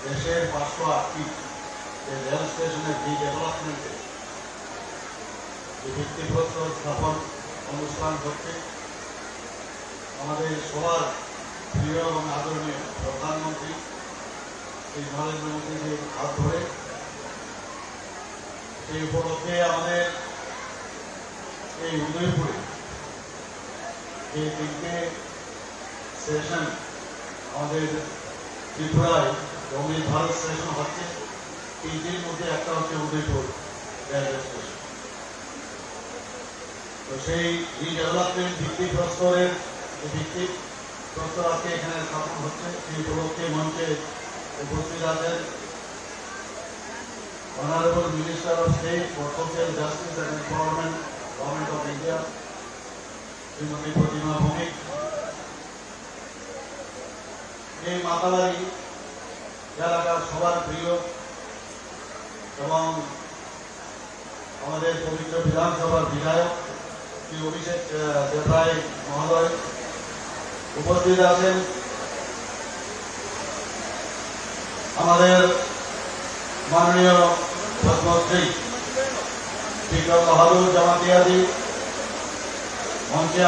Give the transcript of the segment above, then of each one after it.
দেশের 508টি রেল স্টেশনের রিডেভেলপমেন্টে ভিত্তিপ্রস্তর স্থাপন অনুষ্ঠান হচ্ছে। আমাদের সবার প্রিয় এবং আদরণীয় প্রধানমন্ত্রী শ্রী নরেন্দ্র মোদীজির হাত ধরে সেই উপলক্ষে আমাদের এই উদয়পুরে যে তিনটে স্টেশন আমাদের ত্রিপুরায় অমৃত ভারত স্টেশন হচ্ছে, তিনটির মধ্যে একটা হচ্ছে উদয়পুর রেলওয়ে স্টেশন। তো সেই রিডেভেলপমেন্ট ভিত্তিপ্রস্তরের ভিত্তিপ্রস্তর আজকে এখানে স্থাপন হচ্ছে। সেই উপলক্ষে মঞ্চে উপস্থিত আছেন honourable minister of state for social justice and empowerment, government of India, Shrimati Pratima Bhowmik. এই মাতাবাড়ি এলাকার সবার প্রিয় এবং আমাদের পবিত্র বিধানসভার বিধায়ক শ্রী অভিষেক দেবরায় মহোদয় উপস্থিত আছেন। আমাদের মাননীয় প্রধানমন্ত্রী বিক্রম বাহাদুর জামাতিয়াজি মঞ্চে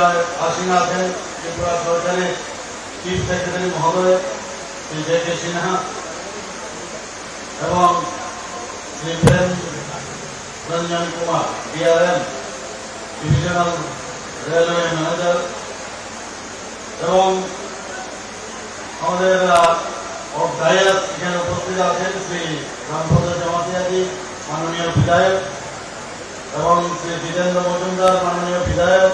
আসীন আছেন। ত্রিপুরা সরকারের চিফ সেক্রেটারি মহোদয় শ্রী জে কে সিনহা এবং Shri Prem Ranjan Kumar DRM divisional railway manager এবং আমাদের অবধায়ক এখানে উপস্থিত আছেন শ্রী রামভদ্র জামাতিয়াজি মাননীয় বিধায়ক এবং শ্রী জিতেন্দ্র মজুমদার মাননীয় বিধায়ক,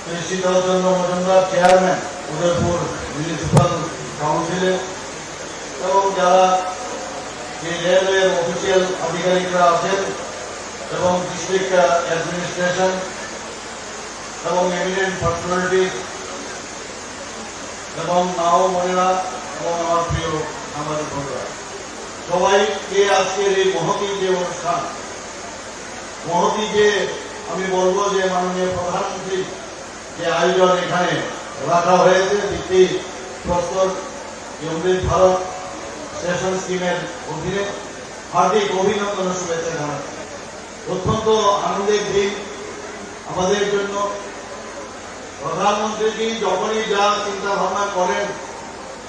শ্রী শীতলচন্দ্র মজুমদার চেয়ারম্যান উদয়পুর মিউনিসিপাল কাউন্সিলের এবং যারা এই রেলওয়ের অফিসিয়াল আধিকারিকরা আছেন এবং ডিস্ট্রিক্ট অ্যাডমিনিস্ট্রেশন এবং এমিনেন্ট পার্সোনালিটিস এবং নাও মহিলা এবং আমার প্রিয় আমাদের বন্ধুরা, সবাইকে আজকের এই মহতি যে অনুষ্ঠান, মহতি যে আমি বলবো যে মাননীয় প্রধানমন্ত্রী যে আয়োজন এখানে রাখা হয়েছে ভিত্তি প্রস্তর অমৃত ভারত স্টেশন স্কিমের অধীনে, হার্দিক অভিনন্দন ও শুভেচ্ছা জানাচ্ছি। অত্যন্ত আনন্দের দিন আমাদের জন্য। প্রধানমন্ত্রীজি যখনই যা চিন্তা ভাবনা করেন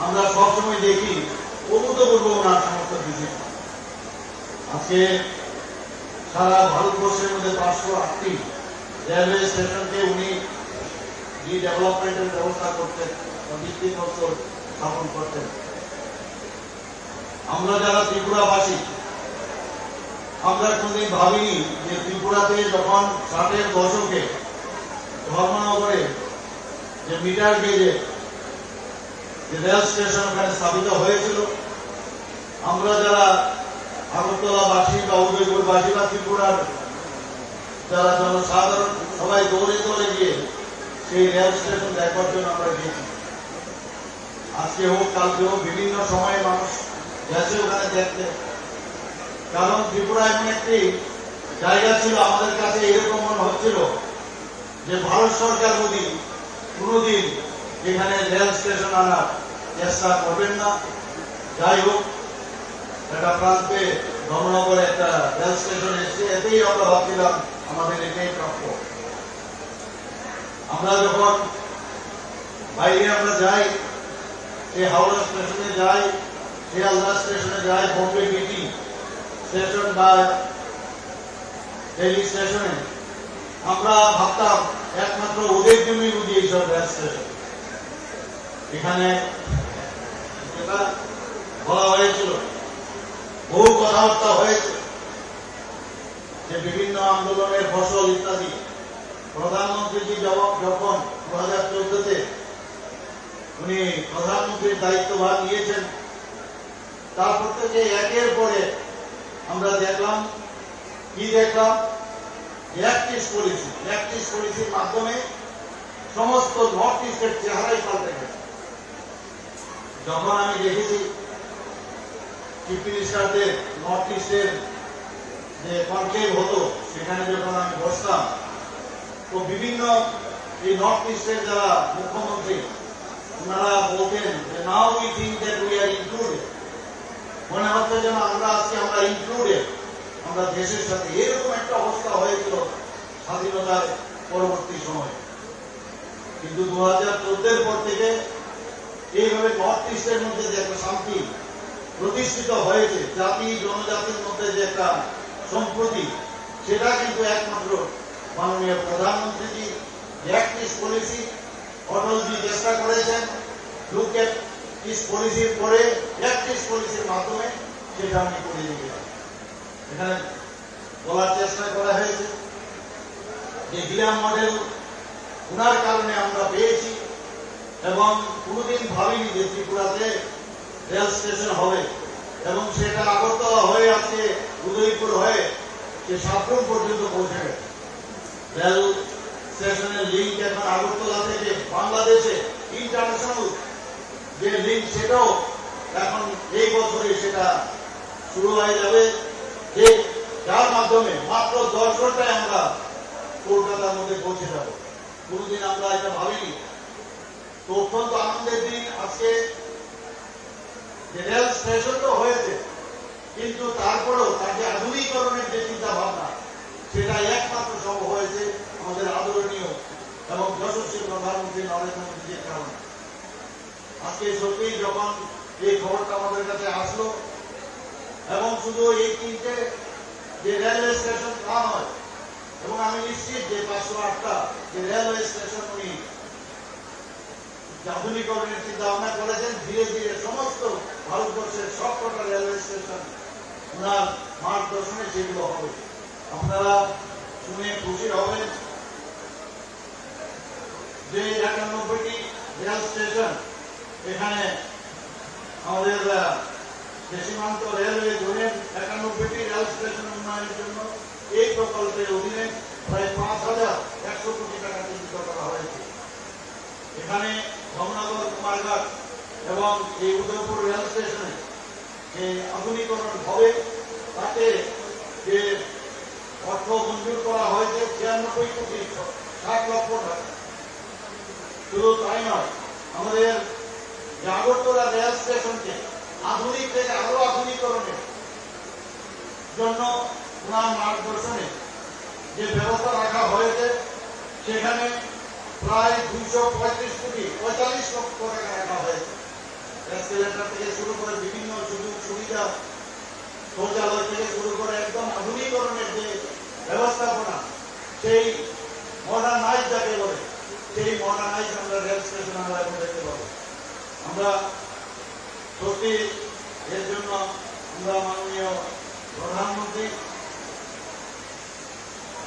আমরা সবসময় দেখি অভূতপূর্ব ওনার সমস্ত ডিসিশন। আজকে সারা ভারতবর্ষের মধ্যে 508টি রেলওয়ে স্টেশনকে উনি রিডেভেলপমেন্টের ব্যবস্থা করতেন, ভিত্তিপ্রস্তর স্থাপন করতেন। আমরা যারা ত্রিপুরাবাসী আমরা কোনদিন ভাবিনি যে ত্রিপুরাতে যখন 60-এর দশকে ধর্মনগরে যে মিটার গেজে যে রেল স্টেশন ওখানে স্থাপিত হয়েছিল, আমরা যারা আগরতলাবাসী বা উদয়পুরবাসী বা ত্রিপুরার যারা জনসাধারণ সবাই দৌড়ে দৌড়ে গিয়ে সেই রেল স্টেশন দেখার জন্য আমরা গিয়েছি। আজকে হোক কালকে হোক বিভিন্ন সময়ে মানুষ গেছে ওখানে দেখতে, কারণ ত্রিপুরা এমন একটি জায়গা ছিল আমাদের কাছে এরকম মনে হচ্ছিল যে ভারত সরকার যদি কোনদিন এখানে রেল স্টেশন আনার চেষ্টা করবেন না। যাই হোক, একটা প্রান্তে ধর্মনগরে একটা রেল স্টেশন এসছে, এতেই আমরা ভাবছিলাম আমাদের এটাই প্রাপ্য। আমরা যখন বাইরে আমরা যাই, সে হাওড়া স্টেশনে যাই, শিয়ালদা স্টেশনে যাই, বোম্বে বিটি স্টেশন বা দিল্লি স্টেশনে, আমরা ভাবতাম একমাত্র ওদের জন্যই বুঝি এইসব রেল স্টেশন। এখানে যেটা বলা হয়েছিল, বহু কথাবার্তা হয়েছে যে বিভিন্ন আন্দোলনের ফসল ইত্যাদি। প্রধানমন্ত্রীজি যখন 2014-তে উনি প্রধানমন্ত্রীর দায়িত্বভার নিয়েছেন, তারপর থেকে একের পরে আমরা দেখলাম অ্যাক্টিভ পলিসির মাধ্যমে সমস্ত নর্থ ইস্টের চেহারাই পাল্টে গেছে। যখন আমি দেখেছি চিফ মিনিস্টারদের নর্থ ইস্টের যে কনক্লেভ হতো, সেখানে যখন আমি বসতাম, তো বিভিন্ন এই নর্থ ইস্টের যারা মুখ্যমন্ত্রী ওনারা বলতেন যে now we think that we are included মনে হচ্ছে যেন আমরা ইনক্লুডেড, আমরা দেশের সাথে। এরকম একটা অবস্থা হয়েছিল স্বাধীনতার পরবর্তী সময়ে। কিন্তু 2014 পর থেকে এইভাবে নর্থ ইস্টের মধ্যে যে একটা শান্তি প্রতিষ্ঠিত হয়েছে, জাতি জনজাতির মধ্যে যে একটা সম্প্রতি, সেটা কিন্তু একমাত্র মাননীয় প্রধানমন্ত্রীজি অ্যাক্ট ইস্ট পলিসি, অটলজি চেষ্টা করেছেন লুক এট ইস্ট পলিসির পরে অ্যাক্ট ইস্ট পলিসির মাধ্যমে সেটা আমি করে দিয়ে এখানে বলার চেষ্টা করা হয়েছে যে গিলাম মডেল ওনার কারণে আমরা পেয়েছি, এবং কোনোদিন ভাবিনি যে ত্রিপুরাতে রেল স্টেশন হবে, এবং সেটা আগরতলা হয়ে আজকে উদয়পুর হয়ে সে সাতরুম পর্যন্ত পৌঁছে গেছে। রেল স্টেশনের লিঙ্ক এখন আগরতলা থেকে বাংলাদেশে ইন্টারন্যাশনাল যে লিঙ্ক, সেটাও এখন এই বছরে সেটা শুরু হয়ে যাবে, যে যার মাধ্যমে মাত্র 10 ঘন্টায় আমরা কলকাতার মধ্যে পৌঁছে যাব। কোনোদিন আমরা এটা ভাবিনি। তো অত্যন্ত আনন্দের দিন আজকে। যে রেল স্টেশন তো হয়েছে, কিন্তু তারপরেও তার যে আধুনিকরণের যে চিন্তা ভাবনা, সেটা একমাত্র সম্ভব হয়েছে আমাদের আদরণীয় এবং যশস্বী প্রধানমন্ত্রী নরেন্দ্র মোদীর কারণে। আজকে সত্যি যখন এই খবরটা আমাদের কাছে আসলো, এবং শুধু এই 3টে যে রেলওয়ে স্টেশন তা নয়, এবং আমি নিশ্চিত যে 508টা যে রেলওয়ে স্টেশন উনি আধুনিকরণের চিন্তা ভাবনা করেছেন। ধীরে ধীরে সমস্ত ভারতবর্ষের সবকটা রেলওয়ে স্টেশন ওনার মার্গদর্শনে সেগুলো হবে। আপনারা শুনে খুশি হবেন যে 91টি রেল স্টেশন এখানে আমাদের সীমান্ত রেলওয়ে জোনের 91টি রেল স্টেশন উন্নয়নের জন্য এই প্রকল্পের অধীনে প্রায় 5,100 কোটি টাকা চিহ্নিত করা হয়েছে। এখানে ধর্মনগর, কুমারঘাট এবং এই উদয়পুর রেল স্টেশনে যে আধুনিকরণ হবে, তাতে যে অর্থ মঞ্জুর করা হয়েছে 96 কোটি 60 লক্ষ টাকা। শুধু তাই নয়, আমাদের যে আগরতলা রেল স্টেশনকে আধুনিক থেকে আরো আধুনিকরণের জন্য ওনার মার্গদর্শনে যে ব্যবস্থা রাখা হয়েছে, সেখানে প্রায় 235 কোটি 45 লক্ষ টাকা রাখা হয়েছে। এসকেলেটর থেকে শুরু করে বিভিন্ন সুযোগ সুবিধা, শৌচালয় থেকে শুরু করে একদম আধুনিকরণের যে ব্যবস্থাপনা, সেই মডার্নাইজ যাকে বলে, সেই মডার্নাইজ আমরা রেল স্টেশন আমরা এখন দেখতে পাবো। আমরা সত্যি এর জন্য আমরা মাননীয় প্রধানমন্ত্রী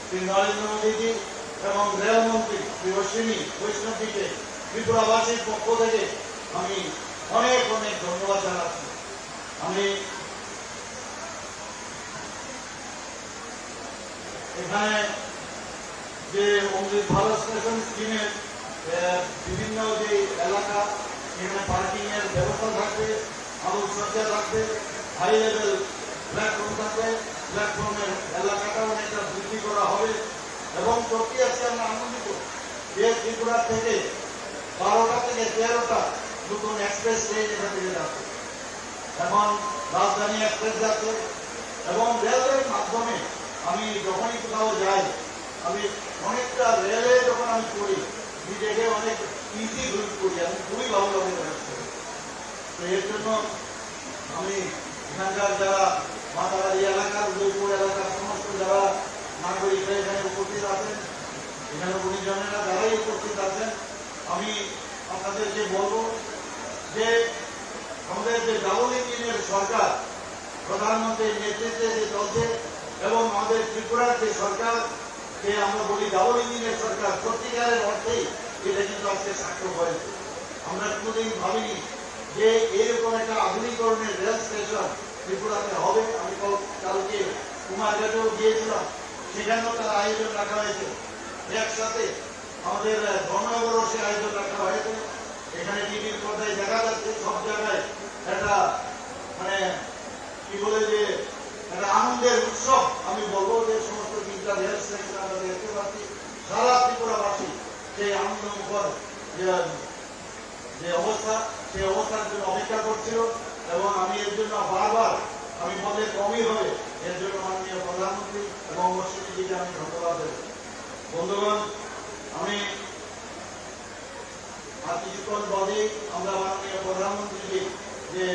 শ্রী নরেন্দ্র মোদীজি এবং রেলমন্ত্রী শ্রী অশ্বিনী বৈষ্ণবজিকে ত্রিপুরাবাসীর পক্ষ থেকে আমি অনেক অনেক ধন্যবাদ জানাচ্ছি। আমি এখানে যে অমৃত ভারত স্টেশন স্কিমের বিভিন্ন যে এলাকা, এখানে পার্কিং এর ব্যবস্থা থাকবে, আলোকসজ্জা থাকবে, হাই লেভেল প্ল্যাটফর্ম থাকবে, প্ল্যাটফর্মের এলাকাটা অনেকটা বৃদ্ধি করা হবে। এবং সত্যি আজকে আমরা আনন্দিত যে ত্রিপুরা থেকে 12টা থেকে 13টা নতুন এক্সপ্রেস ট্রেন এখান থেকে যাচ্ছে, এখন রাজধানী এক্সপ্রেস যাচ্ছে। এবং রেলের মাধ্যমে আমি যখনই কোথাও যাই, আমি অনেকটা রেলে যখন আমি করি, নিজেকে অনেক ইজি ফিল করি, আমি খুবই ভালো লাগে। তো এর জন্য আমি এখানকার যারা মাতাবাড়ি এলাকার, উদয়পুর এলাকার সমস্ত যারা নাগরিকরা এখানে উপস্থিত আছেন, এখানে গুণীজনেরা যারাই উপস্থিত আছেন, আমি আপনাদেরকে বলবো যে আমাদের যে ডাবল ইঞ্জিনের সরকার প্রধানমন্ত্রীর নেতৃত্বে যে চলছে, এবং আমাদের ত্রিপুরার যে সরকার, যে আমরা বলি ডাবল ইঞ্জিনের সরকার, সত্যিকারের অর্থেই এটা কিন্তু আজকে সার্থক হয়েছে। আমরা কোনোদিন ভাবিনি যে এরকম একটা আধুনিকরণের রেল স্টেশন ত্রিপুরাতে হবে। আমি কালকে কুমারঘাটেও গিয়েছিলাম, সেখানেও তার আয়োজন রাখা হয়েছে। একসাথে আমাদের ধর্মনগরও সে আয়োজন রাখা হয়েছে। এখানে টিভির পর্দায় দেখা যাচ্ছে সব জায়গায় একটা মানে কি বলে যে একটা আনন্দের উৎসব। আমি বলবো যে সমস্ত 3টা রেল স্টেশন আমরা দেখতে পাচ্ছি, সারা ত্রিপুরাবাসী সেই আনন্দ মুখর যে অবস্থা, সেই অবস্থার জন্য অপেক্ষা করছিল। এবং আমি এর জন্য না বারবার আমি বললে কমই হবে, এর জন্য মাননীয় প্রধানমন্ত্রী এবং মসজিদজিকে আমি ধন্যবাদ দেব। বন্ধুগণ, আমি আর কিছুক্ষণ বাদে আমরা মাননীয় প্রধানমন্ত্রীকে যে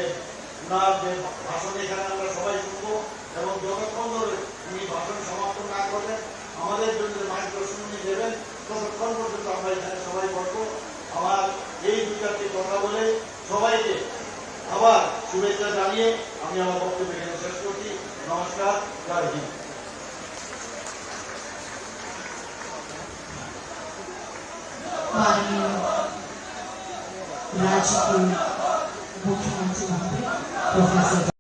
ওনার যে ভাষণ এখানে আমরা সবাই শুনবো এবং যতক্ষণ ধরে উনি ভাষণ সমাপ্ত না করবেন আমাদের জন্য মার্গদর্শন উনি দেবেন, ততক্ষণ পর্যন্ত আমরা এখানে সবাই বসবো। আমার এই দু চারটি কথা বলে সবাইকে আবার শুভেচ্ছা জানিয়ে আমি আমার বক্তব্য এখানে শেষ করছি। নমস্কার, জয় হিন্দ। माननीय राज्य के मुख्यमंत्री प्रोफेसर